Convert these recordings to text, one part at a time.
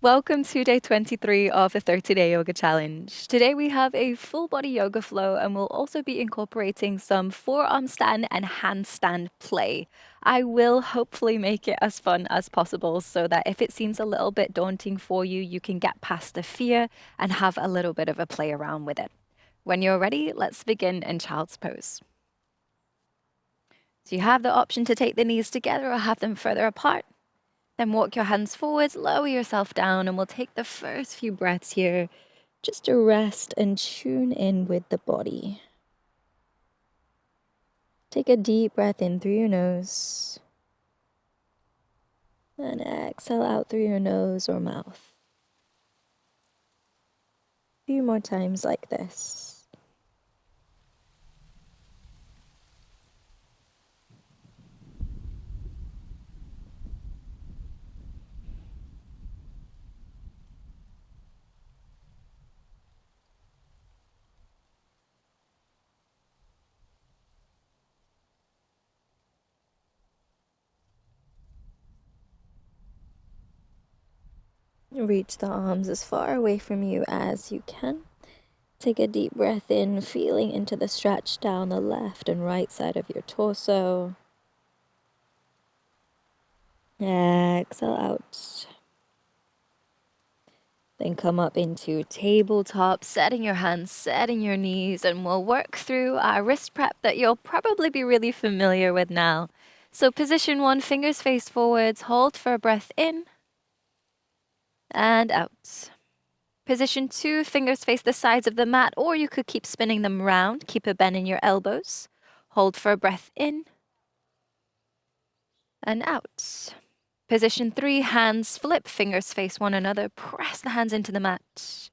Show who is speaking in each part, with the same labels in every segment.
Speaker 1: Welcome to day 23 of the 30-day yoga challenge. Today we have a full body yoga flow and we'll also be incorporating some forearm stand and handstand play. I will hopefully make it as fun as possible so that if it seems a little bit daunting for you, you can get past the fear and have a little bit of a play around with it. When you're ready, let's begin in child's pose. So you have the option to take the knees together or have them further apart. Then walk your hands forwards, lower yourself down, and we'll take the first few breaths here just to rest and tune in with the body. Take a deep breath in through your nose and exhale out through your nose or mouth. A few more times like this. Reach the arms as far away from you as you can. Take a deep breath in, feeling into the stretch down the left and right side of your torso. Exhale out. Then come up into tabletop, setting your hands, setting your knees, and we'll work through our wrist prep that you'll probably be really familiar with now. So position 1, fingers face forwards, hold for a breath in and out. Position 2, fingers face the sides of the mat, or you could keep spinning them around. Keep a bend in your elbows. Hold for a breath in and out. Position 3, hands flip, fingers face one another. Press the hands into the mat.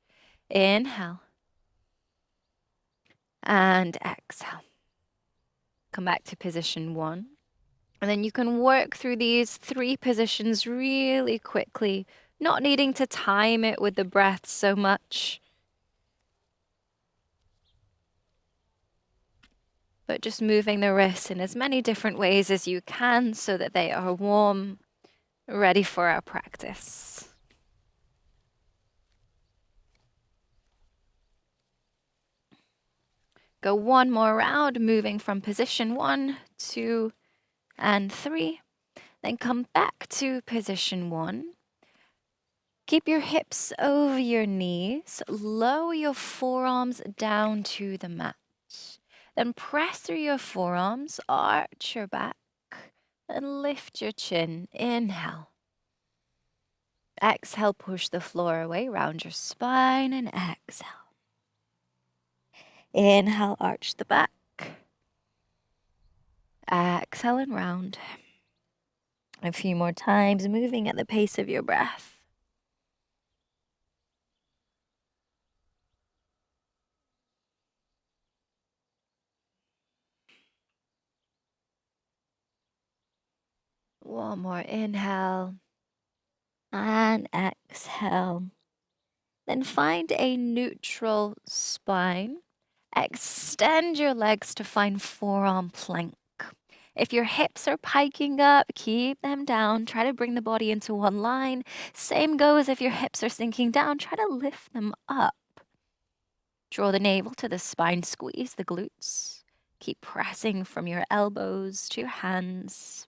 Speaker 1: Inhale. And exhale. Come back to position 1. And then you can work through these 3 positions really quickly, not needing to time it with the breath so much, but just moving the wrists in as many different ways as you can so that they are warm, ready for our practice. Go one more round, moving from position 1, 2, and 3. Then come back to position 1. Keep your hips over your knees. Lower your forearms down to the mat. Then press through your forearms, arch your back, and lift your chin. Inhale. Exhale, push the floor away, round your spine, and exhale. Inhale, arch the back. Exhale and round. A few more times, moving at the pace of your breath. One more inhale and exhale. Then find a neutral spine. Extend your legs to find forearm plank. If your hips are piking up, keep them down. Try to bring the body into one line. Same goes if your hips are sinking down. Try to lift them up. Draw the navel to the spine, squeeze the glutes. Keep pressing from your elbows to your hands.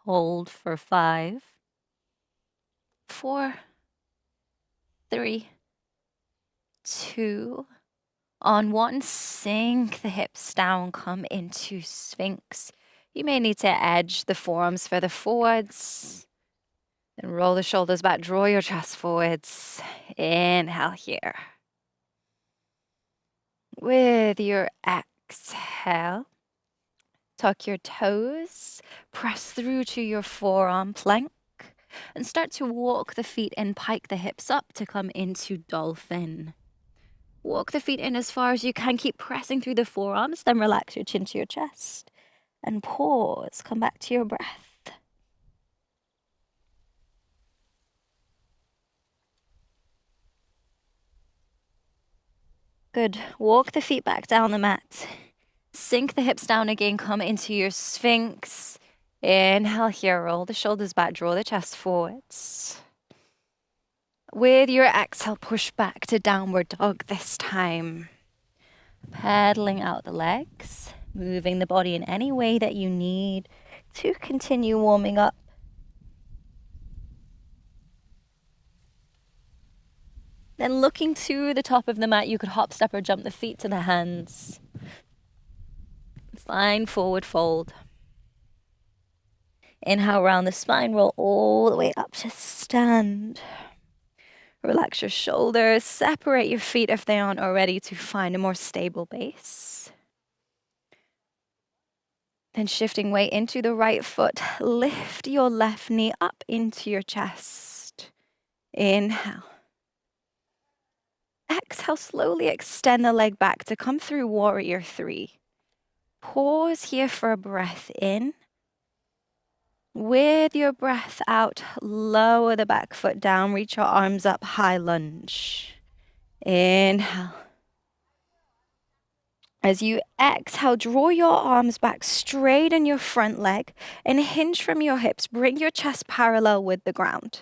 Speaker 1: Hold for 5, 4, 3, 2. On 1, sink the hips down, come into Sphinx. You may need to edge the forearms further forwards. Then roll the shoulders back, draw your chest forwards. Inhale here. With your exhale, tuck your toes, press through to your forearm plank, and start to walk the feet in, pike the hips up to come into Dolphin. Walk the feet in as far as you can. Keep pressing through the forearms. Then relax your chin to your chest. And pause. Come back to your breath. Good. Walk the feet back down the mat. Sink the hips down again. Come into your Sphinx. Inhale here. Roll the shoulders back. Draw the chest forwards. With your exhale, push back to downward dog this time. Pedaling out the legs, moving the body in any way that you need to continue warming up. Then looking to the top of the mat, you could hop, step, or jump the feet to the hands. Find forward fold. Inhale, round the spine, roll all the way up to stand. Relax your shoulders, separate your feet if they aren't already to find a more stable base. Then shifting weight into the right foot, lift your left knee up into your chest. Inhale. Exhale, slowly extend the leg back to come through warrior 3. Pause here for a breath in. With your breath out, lower the back foot down, reach your arms up, high lunge. Inhale. As you exhale, draw your arms back, straighten your front leg, and hinge from your hips. Bring your chest parallel with the ground.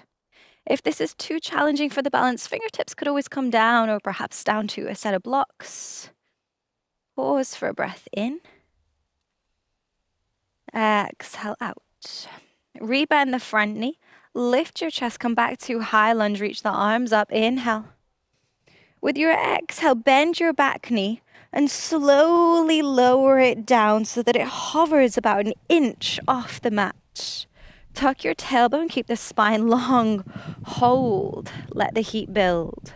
Speaker 1: If this is too challenging for the balance, fingertips could always come down or perhaps down to a set of blocks. Pause for a breath in. Exhale out. Rebend the front knee. Lift your chest, come back to high lunge, reach the arms up. Inhale. With your exhale, bend your back knee and slowly lower it down so that it hovers about an inch off the mat. Tuck your tailbone, keep the spine long. Hold. Let the heat build.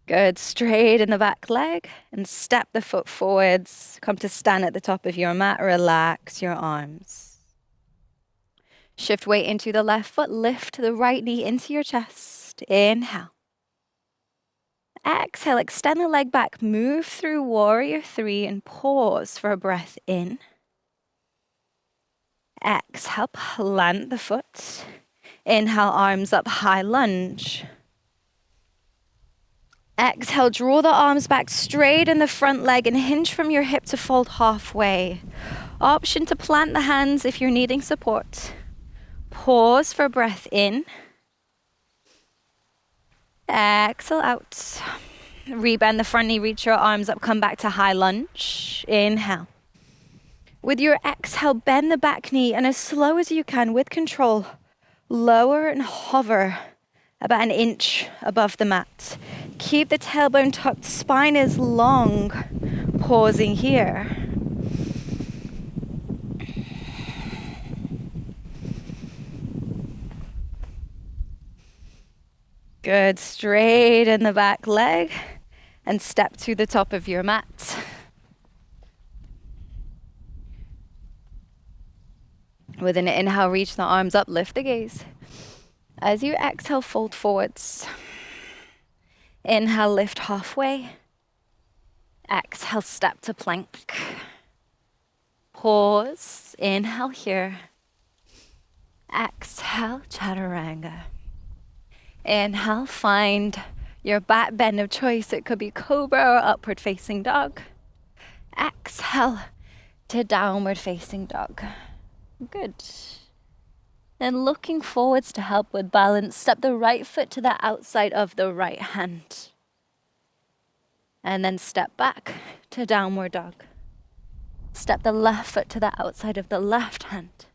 Speaker 1: Good. Straighten the back leg and step the foot forwards. Come to stand at the top of your mat. Relax your arms. Shift weight into the left foot. Lift the right knee into your chest. Inhale. Exhale. Extend the leg back. Move through warrior 3 and pause for a breath in. Exhale. Plant the foot. Inhale. Arms up. High lunge. Exhale, draw the arms back, straighten the front leg and hinge from your hip to fold halfway. Option to plant the hands if you're needing support. Pause for a breath in. Exhale out. Rebend the front knee, reach your arms up, come back to high lunge. Inhale. With your exhale, bend the back knee and as slow as you can with control, lower and hover about an inch above the mat. Keep the tailbone tucked, spine is long. Pausing here. Good. Straighten the back leg and step to the top of your mat. With an inhale, reach the arms up, lift the gaze. As you exhale, fold forwards. Inhale, lift halfway. Exhale, step to plank. Pause. Inhale here. Exhale, chaturanga. Inhale, find your back bend of choice. It could be cobra or upward facing dog. Exhale to downward facing dog. Good. Then looking forwards to help with balance, step the right foot to the outside of the right hand. And then step back to downward dog. Step the left foot to the outside of the left hand.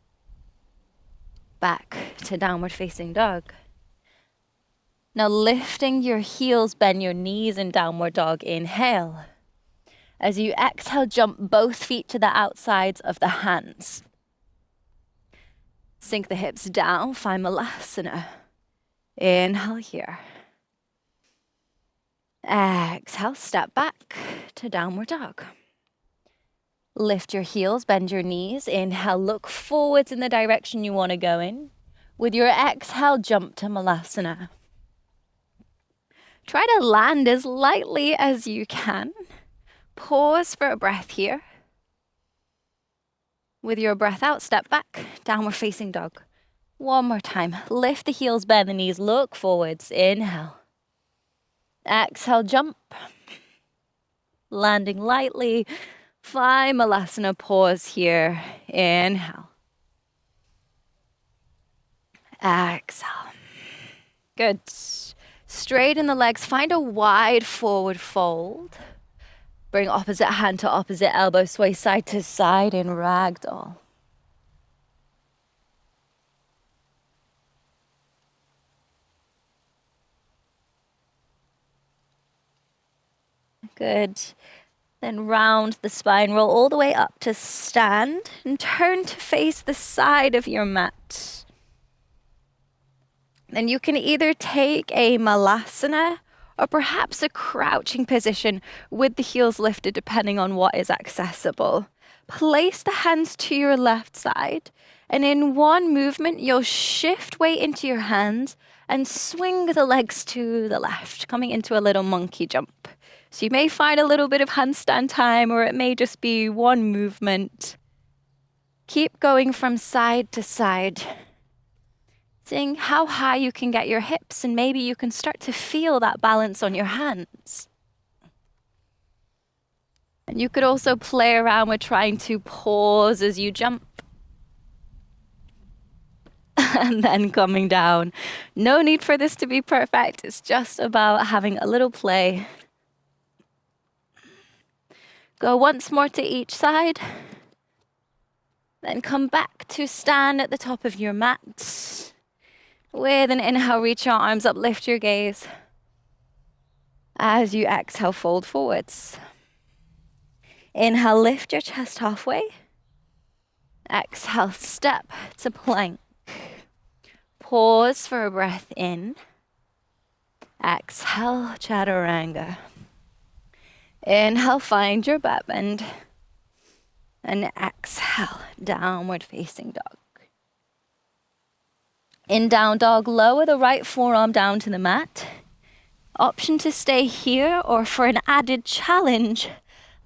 Speaker 1: Back to downward facing dog. Now lifting your heels, bend your knees in downward dog. Inhale. As you exhale, jump both feet to the outsides of the hands. Sink the hips down, find malasana. Inhale here. Exhale, step back to downward dog. Lift your heels, bend your knees. Inhale, look forwards in the direction you want to go in. With your exhale, jump to malasana. Try to land as lightly as you can. Pause for a breath here. With your breath out, step back, downward facing dog. One more time. Lift the heels, bend the knees, look forwards. Inhale. Exhale, jump. Landing lightly. Find malasana pause here. Inhale. Exhale. Good. Straighten the legs. Find a wide forward fold. Bring opposite hand to opposite elbow. Sway side to side in ragdoll. Good. Then round the spine, roll all the way up to stand and turn to face the side of your mat. Then you can either take a malasana or perhaps a crouching position with the heels lifted depending on what is accessible. Place the hands to your left side, and in one movement you'll shift weight into your hands and swing the legs to the left, coming into a little monkey jump. So you may find a little bit of handstand time, or it may just be one movement. Keep going from side to side, seeing how high you can get your hips, and maybe you can start to feel that balance on your hands. And you could also play around with trying to pause as you jump. And then coming down. No need for this to be perfect. It's just about having a little play. Go once more to each side. Then come back to stand at the top of your mat. With an inhale, reach your arms up, lift your gaze. As you exhale, fold forwards. Inhale, lift your chest halfway. Exhale, step to plank. Pause for a breath in. Exhale, chaturanga. Inhale, find your back bend. And exhale, downward facing dog. In down dog, lower the right forearm down to the mat. Option to stay here, or for an added challenge,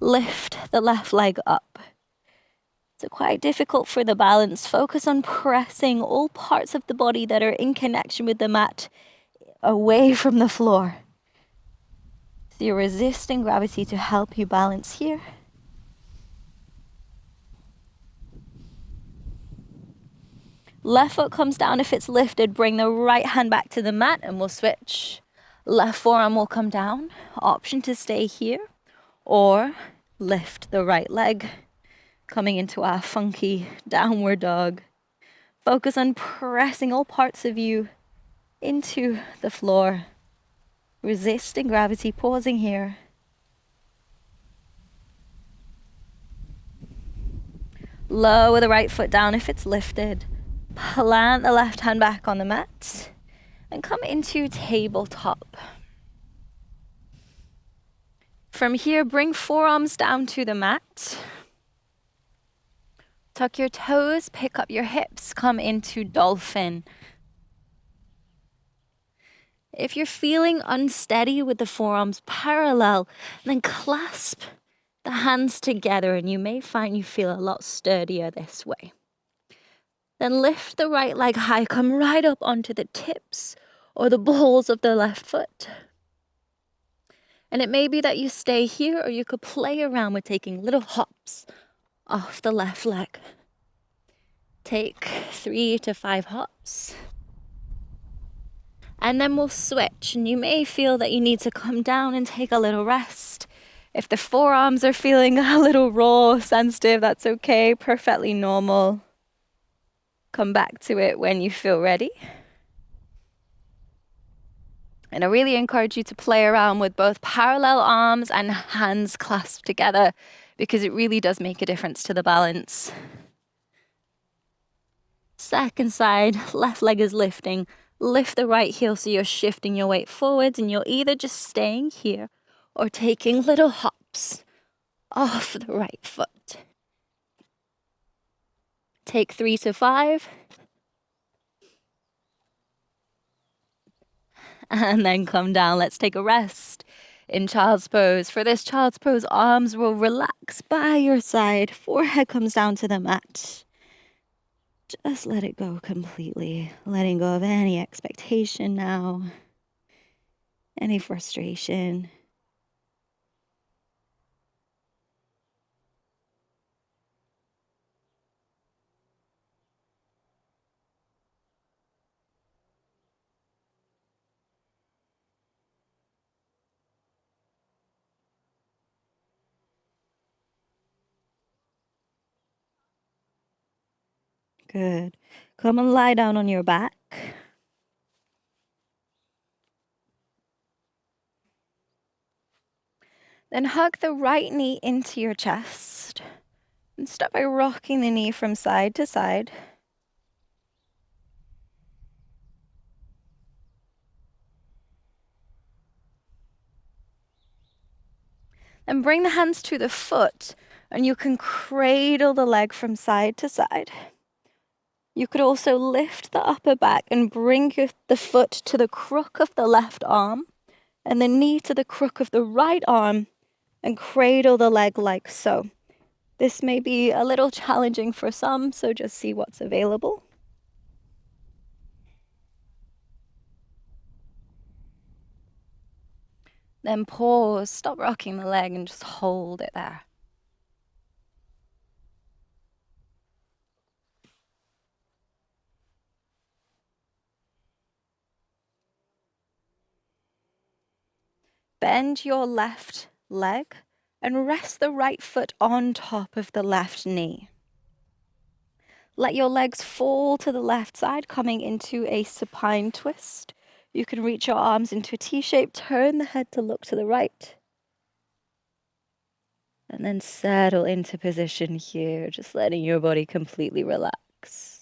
Speaker 1: lift the left leg up. So quite difficult for the balance. Focus on pressing all parts of the body that are in connection with the mat away from the floor. So you're resisting gravity to help you balance here. Left foot comes down. If it's lifted, bring the right hand back to the mat and we'll switch. Left forearm will come down. Option to stay here or lift the right leg. Coming into our funky downward dog. Focus on pressing all parts of you into the floor. Resisting gravity, pausing here. Lower the right foot down if it's lifted. Plant the left hand back on the mat. And come into tabletop. From here, bring forearms down to the mat. Tuck your toes, pick up your hips, come into dolphin. If you're feeling unsteady with the forearms parallel, then clasp the hands together and you may find you feel a lot sturdier this way. Then lift the right leg high, come right up onto the tips or the balls of the left foot. And it may be that you stay here, or you could play around with taking little hops off the left leg. Take 3 to 5 hops. And then we'll switch, and you may feel that you need to come down and take a little rest. If the forearms are feeling a little raw, sensitive, that's okay, perfectly normal. Come back to it when you feel ready. And I really encourage you to play around with both parallel arms and hands clasped together, because it really does make a difference to the balance. Second side, left leg is lifting. Lift the right heel so you're shifting your weight forwards, and you're either just staying here or taking little hops off the right foot. Take 3 to 5. And then come down. Let's take a rest in child's pose. For this child's pose, arms will relax by your side. Forehead comes down to the mat. Just let it go completely. Letting go of any expectation now. Any frustration. Good. Come and lie down on your back. Then hug the right knee into your chest. And start by rocking the knee from side to side. Then bring the hands to the foot, and you can cradle the leg from side to side. You could also lift the upper back and bring the foot to the crook of the left arm, and the knee to the crook of the right arm, and cradle the leg like so. This may be a little challenging for some, so just see what's available. Then pause, stop rocking the leg and just hold it there. Bend your left leg and rest the right foot on top of the left knee. Let your legs fall to the left side, coming into a supine twist. You can reach your arms into a T shape, turn the head to look to the right. And then settle into position here, just letting your body completely relax.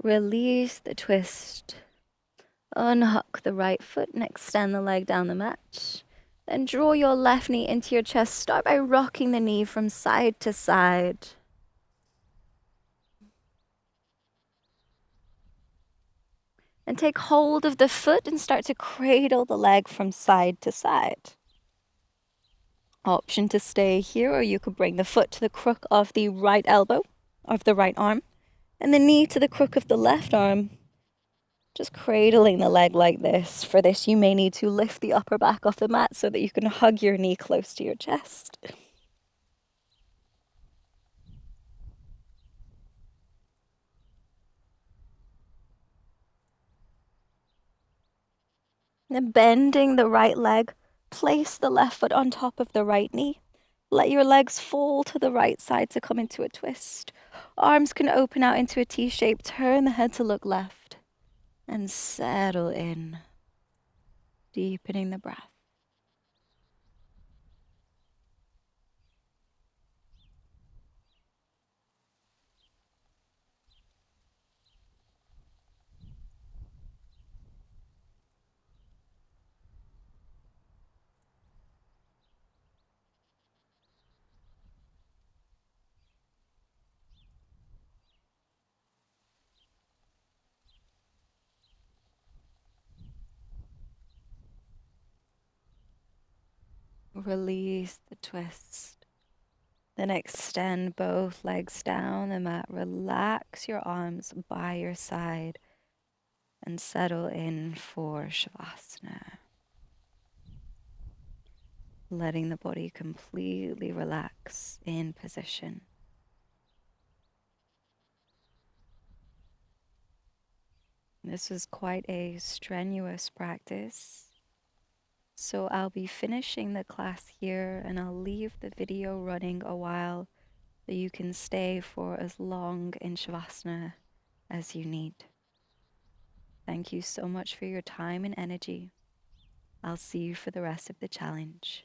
Speaker 1: Release the twist. Unhook the right foot and extend the leg down the mat. Then draw your left knee into your chest. Start by rocking the knee from side to side. And take hold of the foot and start to cradle the leg from side to side. Option to stay here, or you could bring the foot to the crook of the right elbow of the right arm and the knee to the crook of the left arm. Just cradling the leg like this. For this, you may need to lift the upper back off the mat so that you can hug your knee close to your chest. Then bending the right leg, place the left foot on top of the right knee. Let your legs fall to the right side to come into a twist. Arms can open out into a T shape. Turn the head to look left and settle in, deepening the breath. Release the twist. Then extend both legs down the mat. Relax your arms by your side and settle in for Shavasana. Letting the body completely relax in position. This was quite a strenuous practice. So I'll be finishing the class here and I'll leave the video running a while so you can stay for as long in Shavasana as you need. Thank you so much for your time and energy. I'll see you for the rest of the challenge.